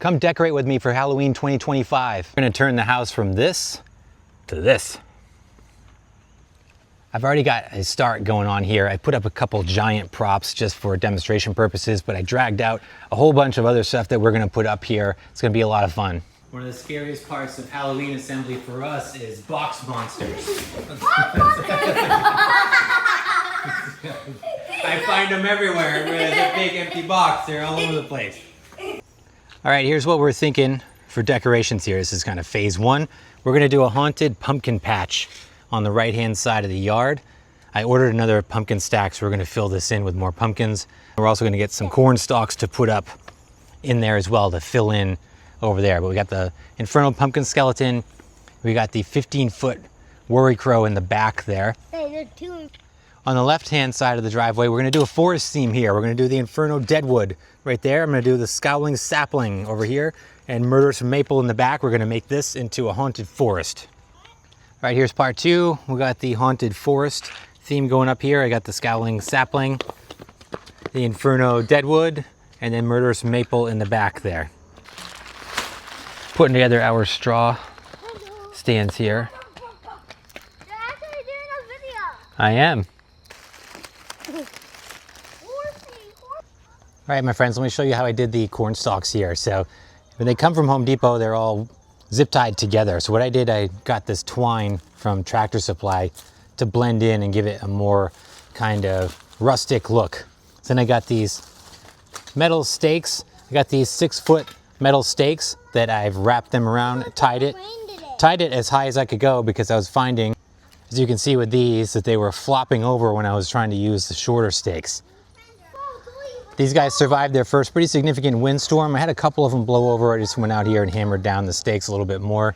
Come decorate with me for Halloween 2025. I'm gonna turn the house from this to this. I've already got a start going on here. I put up a couple giant props just for demonstration purposes, but I dragged out a whole bunch of other stuff that we're gonna put up here. It's gonna be a lot of fun. One of the scariest parts of Halloween assembly for us is box monsters. I find them everywhere. There's a big empty box. They're all over the place. All right, here's what we're thinking for decorations here. This is kind of phase one. We're gonna do a haunted pumpkin patch on the right-hand side of the yard. I ordered another pumpkin stack, so we're gonna fill this in with more pumpkins. We're also gonna get some corn stalks to put up in there as well to fill in over there. But we got the infernal pumpkin skeleton. We got the 15-foot worry crow in the back there. Hey, there's two. On the left-hand side of the driveway, we're gonna do a forest theme here. We're gonna do the inferno deadwood right there. I'm gonna do the scowling sapling over here and murderous maple in the back. We're gonna make this into a haunted forest. All right, here's part two. We got the haunted forest theme going up here. I got the scowling sapling, the inferno deadwood, and then murderous maple in the back there. Putting together our straw stands here. You're actually doing a video. I am. All right, my friends, let me show you how I did the corn stalks here. So when they come from Home Depot, they're all zip tied together. So what I did, I got this twine from Tractor Supply to blend in and give it a more kind of rustic look. So then I got these metal stakes. I got these 6-foot metal stakes that I've wrapped them around, tied it as high as I could go because I was finding, as you can see with these, that they were flopping over when I was trying to use the shorter stakes. These guys survived their first pretty significant windstorm. I had a couple of them blow over. I just went out here and hammered down the stakes a little bit more.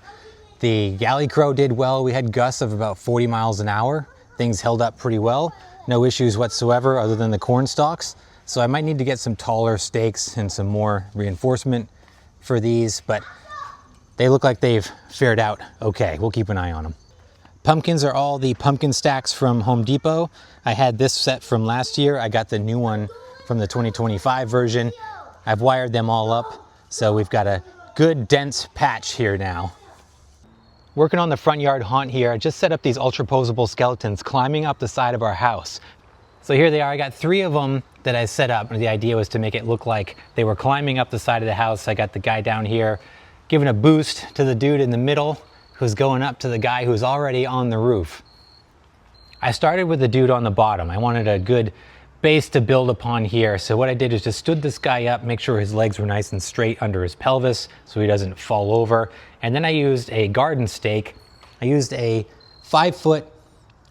The galley crow did well. We had gusts of about 40 miles an hour. Things held up pretty well. No issues whatsoever other than the corn stalks. So I might need to get some taller stakes and some more reinforcement for these, but they look like they've fared out okay. We'll keep an eye on them. Pumpkins are all the pumpkin stacks from Home Depot. I had this set from last year. I got the new one from the 2025 version. I've wired them all up, so we've got a good dense patch here now. Working on the front yard haunt here, I just set up these ultra posable skeletons climbing up the side of our house. So here they are. I got 3 of them that I set up, and the idea was to make it look like they were climbing up the side of the house. I got the guy down here giving a boost to the dude in the middle who's going up to the guy who's already on the roof. I started with the dude on the bottom. I wanted a good base to build upon here. So what I did is just stood this guy up, make sure his legs were nice and straight under his pelvis so he doesn't fall over. And then I used a garden stake. I used a 5-foot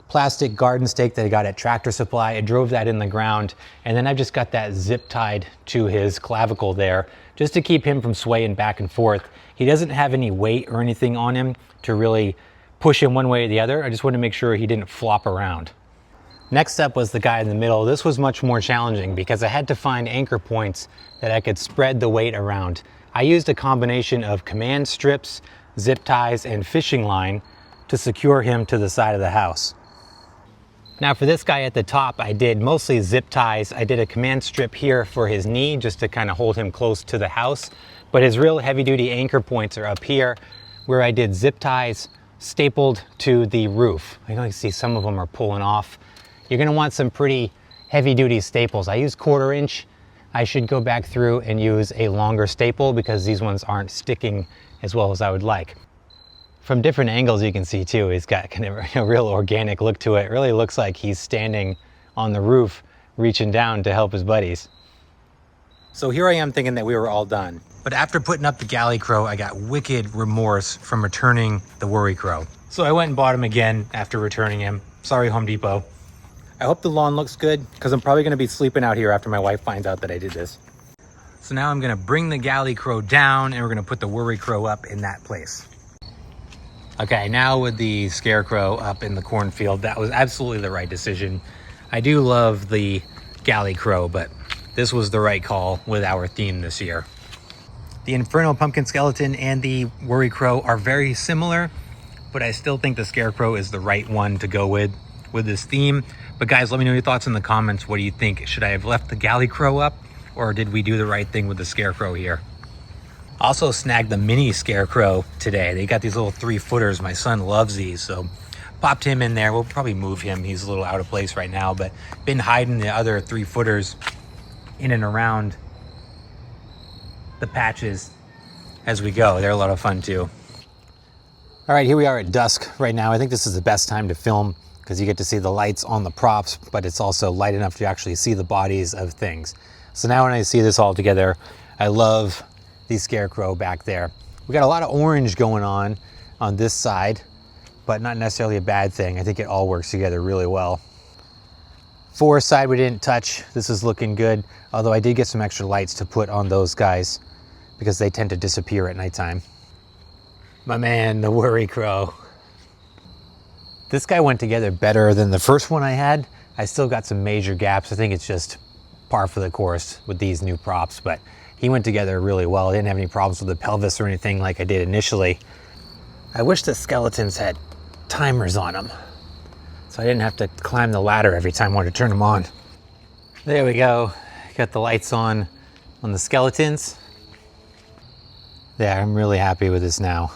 plastic garden stake that I got at Tractor Supply. I drove that in the ground, and then I just got that zip tied to his clavicle there just to keep him from swaying back and forth. He doesn't have any weight or anything on him to really push him one way or the other. I just wanted to make sure he didn't flop around. Next up was the guy in the middle. This was much more challenging because I had to find anchor points that I could spread the weight around. I used a combination of command strips, zip ties, and fishing line to secure him to the side of the house. Now for this guy at the top, I did mostly zip ties. I did a command strip here for his knee just to kind of hold him close to the house. But his real heavy duty anchor points are up here where I did zip ties stapled to the roof. I know you see some of them are pulling off. You're gonna want some pretty heavy duty staples. I use 1/4 inch. I should go back through and use a longer staple because these ones aren't sticking as well as I would like. From different angles you can see too, he's got kind of a real organic look to it. It really looks like he's standing on the roof reaching down to help his buddies. So here I am thinking that we were all done. But after putting up the galley crow, I got wicked remorse from returning the worry crow. So I went and bought him again after returning him. Sorry, Home Depot. I hope the lawn looks good because I'm probably gonna be sleeping out here after my wife finds out that I did this. So now I'm gonna bring the galley crow down and we're gonna put the worry crow up in that place. Okay, now with the scarecrow up in the cornfield, that was absolutely the right decision. I do love the galley crow, but this was the right call with our theme this year. The infernal pumpkin skeleton and the worry crow are very similar, but I still think the scarecrow is the right one to go with this theme. But guys, let me know your thoughts in the comments. What do you think? Should I have left the galley crow up, or did we do the right thing with the scarecrow here? Also snagged the mini scarecrow today. They got these little 3-footers. My son loves these, so popped him in there. We'll probably move him. He's a little out of place right now, but been hiding the other 3-footers in and around the patches as we go. They're a lot of fun too. All right, here we are at dusk right now. I think this is the best time to film because you get to see the lights on the props, but it's also light enough to actually see the bodies of things. So now when I see this all together, I love the scarecrow back there. We got a lot of orange going on this side, but not necessarily a bad thing. I think it all works together really well. Forest side we didn't touch. This is looking good, although I did get some extra lights to put on those guys because they tend to disappear at nighttime. My man, the worry crow. This guy went together better than the first one I had. I still got some major gaps. I think it's just par for the course with these new props, but he went together really well. I didn't have any problems with the pelvis or anything like I did initially. I wish the skeletons had timers on them, so I didn't have to climb the ladder every time I wanted to turn them on. There we go. Got the lights on the skeletons. There, I'm really happy with this now.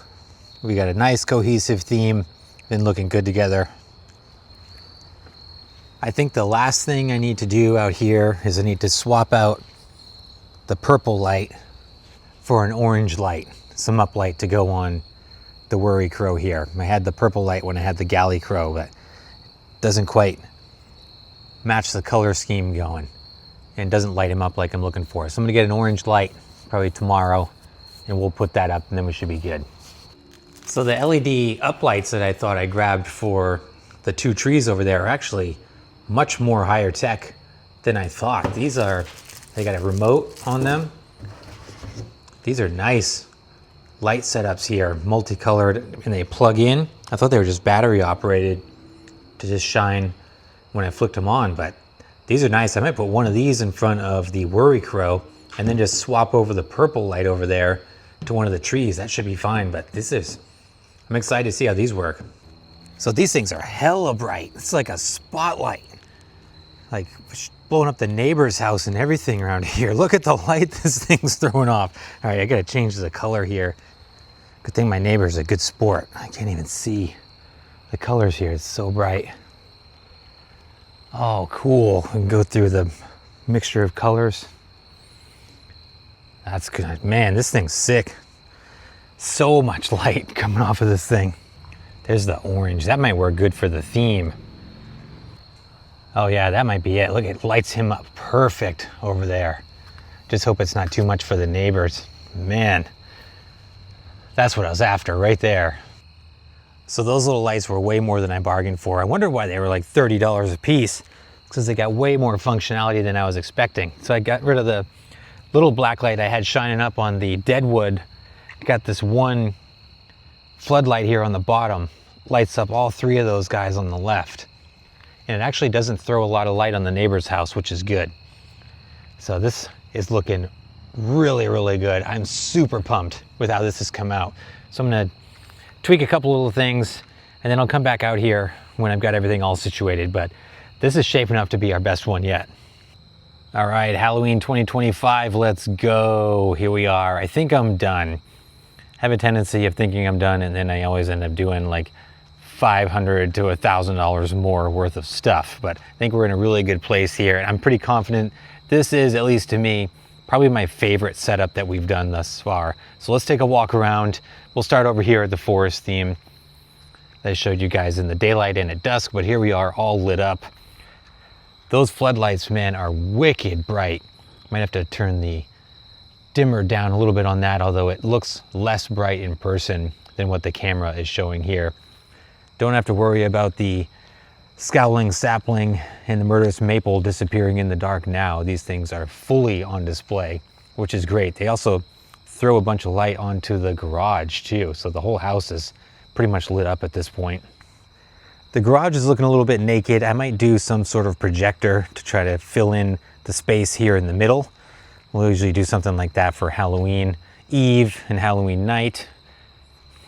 We got a nice cohesive theme, been looking good together. I think the last thing I need to do out here is I need to swap out the purple light for an orange light, some uplight to go on the worry crow here. I had the purple light when I had the galley crow, but it doesn't quite match the color scheme going and doesn't light him up like I'm looking for. So I'm gonna get an orange light probably tomorrow and we'll put that up and then we should be good. So the LED uplights that I thought I grabbed for the 2 trees over there are actually much more higher tech than I thought. They got a remote on them. These are nice light setups here, multicolored, and they plug in. I thought they were just battery operated to just shine when I flicked them on, but these are nice. I might put one of these in front of the worry crow and then just swap over the purple light over there to one of the trees. That should be fine, but I'm excited to see how these work. So these things are hella bright. It's like a spotlight, like blowing up the neighbor's house and everything around here. Look at the light this thing's throwing off. All right, I gotta change the color here. Good thing my neighbor's a good sport. I can't even see the colors here. It's so bright. Oh, cool. We can go through the mixture of colors. That's good. Man, this thing's sick. So much light coming off of this thing. There's the orange. That might work good for the theme. Oh yeah, that might be it. Look, it lights him up perfect over there. Just hope it's not too much for the neighbors. Man, that's what I was after right there. So those little lights were way more than I bargained for. I wonder why they were like $30 a piece, because they got way more functionality than I was expecting. So I got rid of the little black light I had shining up on the deadwood. Got this one floodlight here on the bottom, lights up all 3 of those guys on the left. And it actually doesn't throw a lot of light on the neighbor's house, which is good. So this is looking really, really good. I'm super pumped with how this has come out. So I'm gonna tweak a couple little things and then I'll come back out here when I've got everything all situated, but this is shaping up to be our best one yet. All right, Halloween 2025, let's go. Here we are. I think I'm done. I have a tendency of thinking I'm done and then I always end up doing like $500 to $1,000 more worth of stuff, but I think we're in a really good place here. And I'm pretty confident this is, at least to me, probably my favorite setup that we've done thus far. So let's take a walk around. We'll start over here at the forest theme that I showed you guys in the daylight and at dusk, but here we are all lit up. Those floodlights, man, are wicked bright. Might have to turn the dimmer down a little bit on that, although it looks less bright in person than what the camera is showing here. Don't have to worry about the scowling sapling and the murderous maple disappearing in the dark now. These things are fully on display, which is great. They also throw a bunch of light onto the garage too, so the whole house is pretty much lit up at this point. The garage is looking a little bit naked. I might do some sort of projector to try to fill in the space here in the middle. We'll usually do something like that for Halloween Eve and Halloween night.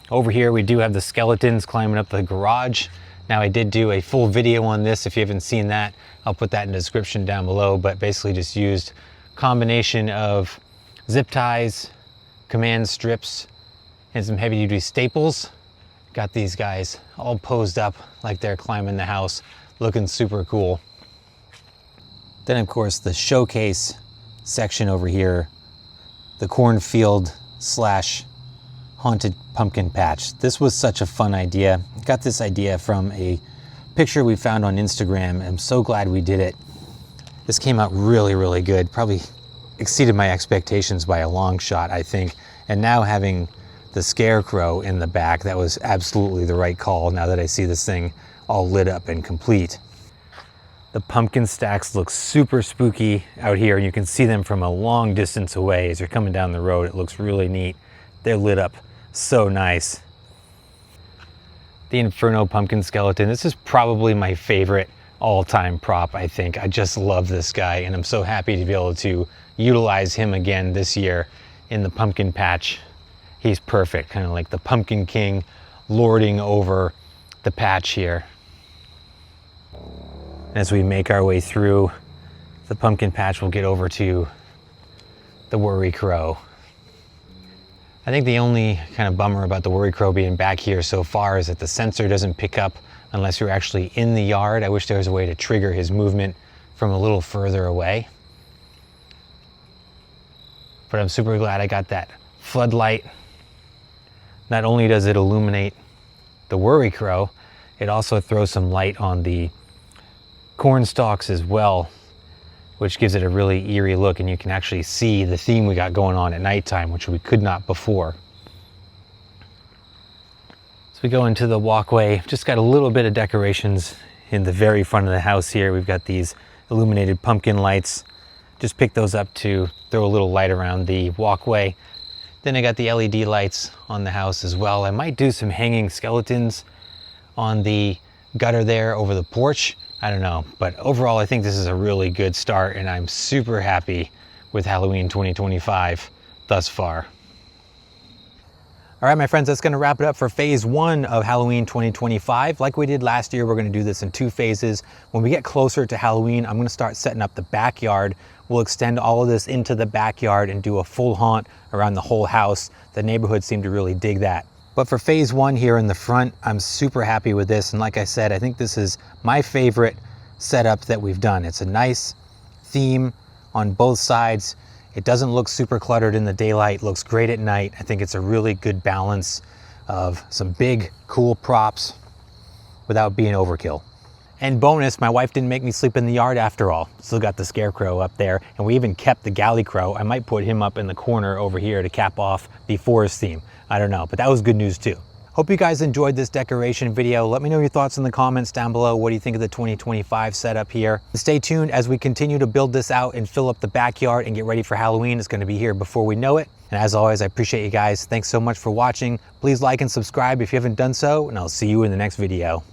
Over here we do have the skeletons climbing up the garage. Now I did do a full video on this. If you haven't seen that, I'll put that in the description down below, but basically just used a combination of zip ties, command strips and some heavy duty staples. Got these guys all posed up like they're climbing the house, looking super cool. Then of course the showcase section over here, the cornfield slash haunted pumpkin patch. This was such a fun idea. Got this idea from a picture we found on Instagram. I'm so glad we did it. This came out really, really good. Probably exceeded my expectations by a long shot, I think. And now having the scarecrow in the back, that was absolutely the right call now that I see this thing all lit up and complete. The pumpkin stacks look super spooky out here. You can see them from a long distance away as you're coming down the road. It looks really neat. They're lit up so nice. The Inferno pumpkin skeleton. This is probably my favorite all-time prop, I think. I just love this guy, and I'm so happy to be able to utilize him again this year in the pumpkin patch. He's perfect, kind of like the Pumpkin King lording over the patch here. As we make our way through the pumpkin patch, we'll get over to the Worry Crow. I think the only kind of bummer about the Worry Crow being back here so far is that the sensor doesn't pick up unless you're actually in the yard. I wish there was a way to trigger his movement from a little further away. But I'm super glad I got that floodlight. Not only does it illuminate the Worry Crow, it also throws some light on the cornstalks as well, which gives it a really eerie look, and you can actually see the theme we got going on at nighttime, which we could not before. So we go into the walkway, just got a little bit of decorations in the very front of the house here. We've got these illuminated pumpkin lights. Just picked those up to throw a little light around the walkway. Then I got the LED lights on the house as well. I might do some hanging skeletons on the gutter there over the porch. I don't know, but overall I think this is a really good start, and I'm super happy with Halloween 2025 thus far. All right, my friends, that's gonna wrap it up for phase one of Halloween 2025. Like we did last year, we're gonna do this in 2 phases. When we get closer to Halloween, I'm gonna start setting up the backyard. We'll extend all of this into the backyard and do a full haunt around the whole house. The neighborhood seemed to really dig that. But for phase one here in the front, I'm super happy with this. And like I said, I think this is my favorite setup that we've done. It's a nice theme on both sides. It doesn't look super cluttered in the daylight, looks great at night. I think it's a really good balance of some big, cool props without being overkill. And bonus, my wife didn't make me sleep in the yard after all. Still got the scarecrow up there, and we even kept the galley crow. I might put him up in the corner over here to cap off the forest theme. I don't know, but that was good news too. Hope you guys enjoyed this decoration video. Let me know your thoughts in the comments down below. What do you think of the 2025 setup here? Stay tuned as we continue to build this out and fill up the backyard and get ready for Halloween. It's gonna be here before we know it. And as always, I appreciate you guys. Thanks so much for watching. Please like and subscribe if you haven't done so, and I'll see you in the next video.